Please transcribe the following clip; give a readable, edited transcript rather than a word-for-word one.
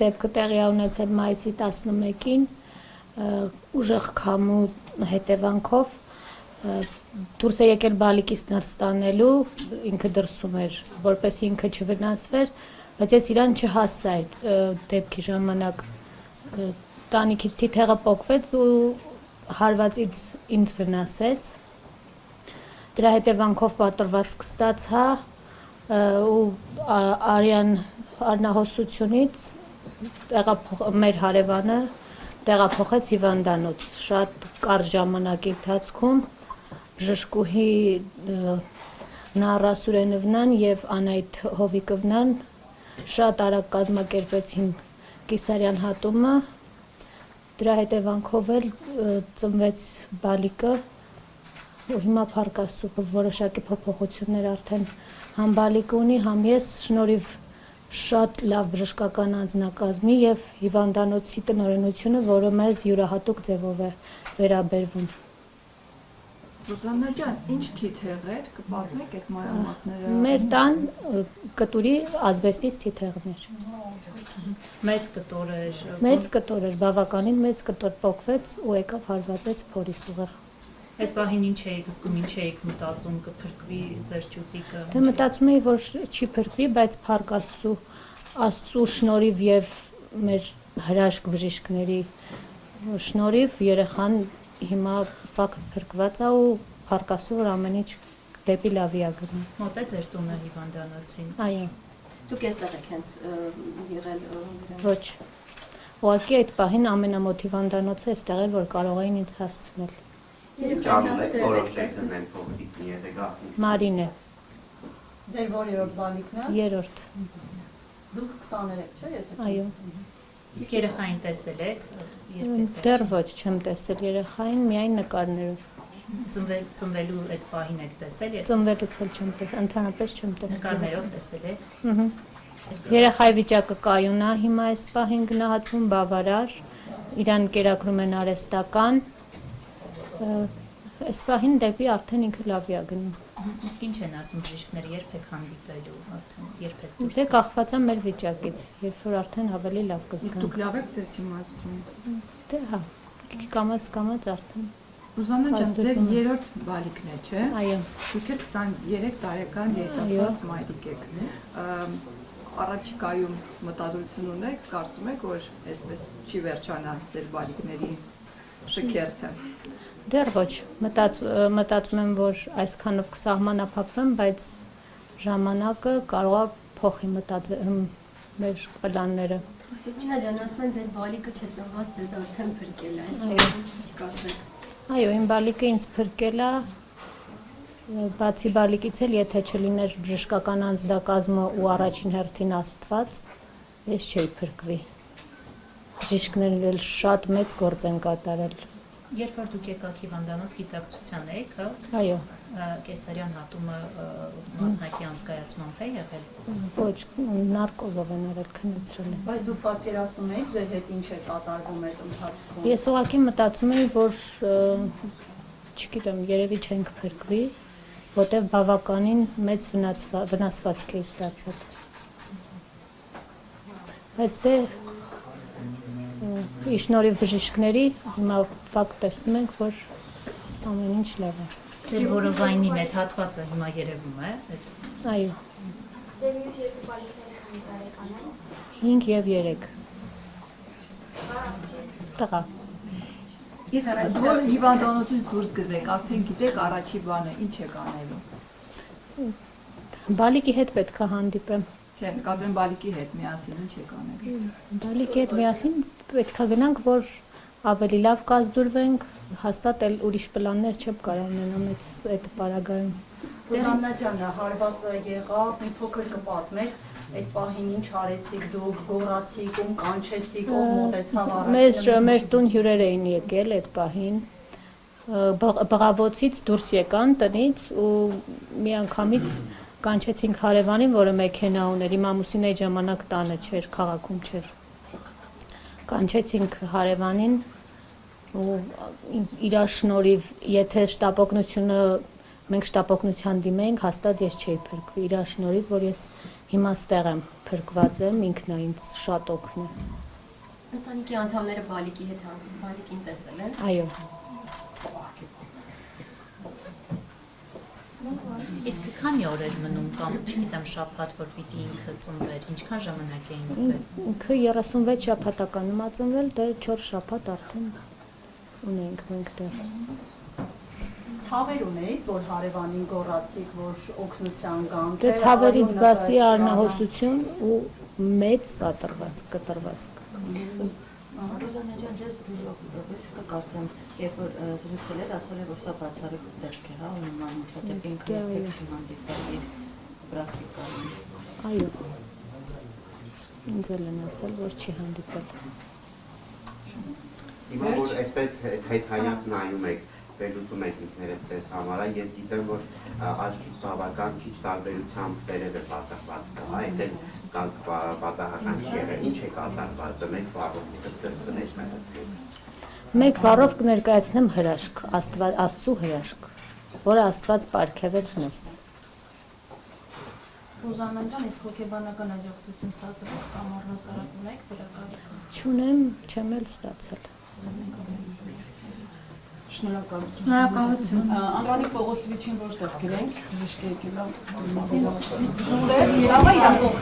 դեպքը տեղի ունեցել մայիսի 11-ին ուժեղ քամու հետևանքով դուրս է եկել բալիկից ներս տանելու, ինքը դրսում էր, որպեսզի ինքը չվնասվեր, բայց ես իրան չհասա այդ դեպքի ժամանակ տանիքից թիթեղը պոկվեց ու հարվածից ինձ վնասեց, դրա հետևանքով պատրվածք ստացա ու արյան առնահոսությունից մեր հարևանը տեղափոխեց հիվանդանոց, շատ կարճ ժամանակի ընթացքում բժշկուհի Նարա Սուրենովնան եւ Անայդ Հովիկովնան շատ արագ կազմակերպեցին կիսարյան հատումը, դրա հետևանքով էլ ծնվեց բալիկը ու հիմա փառք Աստծո որոշակի փոփոխություններ արդեն համ բալիկը ունի, համ ես շնորհիվ շատ լավ բժշկական անձնակազմի եւ հիվանդանոցի տնօրենությունը, որը մեզ յուրահատուկ ձևով է վերաբերվում։ Ռուզաննա ջան, ինչ թիթեղ էր, կպատմեք այդ մանրամասները։ Մեր տան կտուրի ազբեստից թիթեղներ։ Մեծ կտոր էր։ Մեծ կտոր էր, բավականին մեծ կտոր պոկվեց ու եկավ հարվածեց փորիս ուղեղ։ Այդ պահին ինչ էիք զգում, ինչ էիք մտածում, կփրկվի ձեր ճուտիկը։ Դե մտածում էի, որ չի փրկվի, բայց փառք Աստծո շնորհիվ եւ մեր հրաշք բժիշկների շնորհիվ երեխան հիմա ֆակտ փրկված է ու փառք Աստծո, որ ամեն ինչ դեպի լավի է գնում։ Մոտ է ձեր տունը հիվանդանոցին։ Այո։ Դուք էստեղ եք հենց եղել։ Ոչ։ Ուղղակի այդ պահին ամենամոտ հիվանդանոցը էստեղ էր, որ կարող էին ինձ հասցնել։ Մարինե։ Ձեր որերորդ բալիկն է։ Երրորդ։ Դուք 23, չէ՞, եթե։ Այո։ Իսկ երեխային տեսել եք։ Դեռ ոչ չեմ տեսել երեխային, միայն նկարներով։ Ծնվելու այդ պահին եք տեսել։ Ծնվելուց էլ չեմ տեսել, ընդհանրապես չեմ տեսել։ Նկարներով տեսել եք։ Երեխայի վիճակը կայուն է, հիմա այս պահին գնահատվում բավարար, իրան կերակրում են արհեստական, այս պահին դեպի արդեն ինքը լավի է գնում։ Իսկ ինչ են ասում բժիշկները, երբ եք հանդիպելու արդեն, երբ եք դուրս։ Դե կախված է մեր վիճակից, երբ որ արդեն ավելի լավ Իսկ կզգան։ դուք լավ եք ձեզ հիմա զգում։ Դե հա, կամաց արդեն։ Ռուզաննա ջան, ձեր երրորդ բալիկն է, չէ՞։ Այո։ Դուք եք 23 տարեկան երիտասարդ մայրիկ եք։ Առաջիկայում մտադրություն ունեք, կարծում եք, որ այսպես չի վերջանա ձեր բալիկների շքերթը։ Դեռ ոչ, մտածում եմ, որ այսքանով կսահմանափակվեմ, բայց ժամանակը կարող է փոխի մեր պլանները։ Քրիստինա ջան, ասում են ձեր բալիկը չէ ծնված, ձեզ արդեն փրկել է, այսպես կասեք։ Այո, իմ բալիկը ինձ փրկել է, բացի բալիկից էլ, եթե չլիներ բժշկական անձնակազմը ու առաջին հերթին Աստված, ես չէի փրկվի։ Բժիշկներն էլ շատ մեծ գործ են կատարել։ Երբ որ դուք եկաք հիվանդանոց գիտակցության եք, Այո։ կեսարյան հատումը մասնակի անցկայացմամբ է եղել։ Ոչ, նարկոզով են արել, քննեցրել են։ Բայց դուք պատկերացնում եք ձեր հետ ինչ է կատարվում այդ ընթացքում։ Ես ուղղակի մտածում էի, որ չգիտեմ, երևի չենք փրկվի, որտեղ բավականին մեծ վնասվածք էի ստացել։ Բայց դե շնորհիվ բժիշկների հիմա ֆակտ տեսնում ենք, որ ամեն ինչ լավ է։ Ձեր որովայնի մեծ հատվածը հիմա երևում է։ Այո։ Ձեր մյուս երկու բալիկները քանի տարեկան են։ 5 եւ 3։ Տղա։ Իսկ որ հիվանդանոցից դուրս գվեք, արդեն գիտեք առաջի բանը, ինչ եք անելու։ Բալիկի հետ պետք է հանդիպեմ։ Չէ, նկատում բալիկի հետ միասին ինչ եք անելու։ Բալիկի հետ միասին պետք է գնանք, որ ավելի լավ կազդուրվենք, հաստատ էլ ուրիշ պլաններ չեմ կարող ունենալ այդ պարագայում։ Ռուզաննա ջան, հարվածը եղավ, մի փոքր կպատմեք, այդ պահին ինչ արեցիք դուք, գոռացիք, ում կանչեցիք, ով մոտեցավ առաջին։ Մեր տուն հյուրեր էին եկել այդ պահին, բղավոցից դուրս եկան տնից ու միանգամից կանչեցինք հարևանին, որը մեքենա ուներ, իմ ամուսինը այդ ժամանակ տանը չէր, քաղաքում չէր։ Կանչեցինք հարևանին ու իր շնորհիվ, եթե շտապօգնությունը մենք շտապօգնության դիմեինք, հաստատ ես չէի փրկվի, իր շնորհիվ, որ ես հիմա ստեղ եմ փրկված եմ, ինքն է ինձ շատ օգնել։ Ընտանիքի անդամները բալիկի հետ բալիկին տեսել են։ Այո։ Իսկ քանի օր էր մնում կամ չգիտեմ շաբաթ որ պիտի ինքը ծնվեր, ինչքան ժամանակ էին տվել։ Ինքը 36 շաբաթականում ա ծնվել, դե 4 շաբաթ արդեն ունենք մենք դեռ։ Ցավեր ունեիք, որ հարևանին գոռացիք, որ օգնության գան։ Դե ցավերից բացի առնահոսություն ու մեծ կտրված։ Ռոզանա ջան, ձեզ բուժողից կկարծեմ, երբ որ զրուցել էր, ասել է, որ սա բացառիկ դեպք է, հա, ունման միջադեպ ինքը երբեք չի հանդիպել իր պրակտիկայում։ Այո։ Ինձ էլ են ասել, որ չի հանդիպել։ Հիմա որ այսպես հայթայած նայում եք, վերլուծում եք ինքներդ ձեզ համար, ես գիտեմ, որ աչքից բավական քիչ տարբերությամբ վերև է պատահված կա, այդ էլ կանք պատահական չի եղել, ինչ է կատարվածը, մեկ բառով կսկրտներ մեղեցնեք։ Մեկ բառով կներկայացնեմ հրաշք, Աստծու հրաշք, որը Աստված պարգևեց մեզ։ Ռոզանա ջան, իսկ հոգեբանական աջակցություն ստացել եք կամ առհասարակ ունեք դրա կարիքը։ Չունեմ, չեմ էլ ստացել։ Շնորհակալություն։ Անդրանիկ Պողոսովիչին որտեղ գրենք, բժիշկ եկել է։ Ստեղ, իրավա յակող։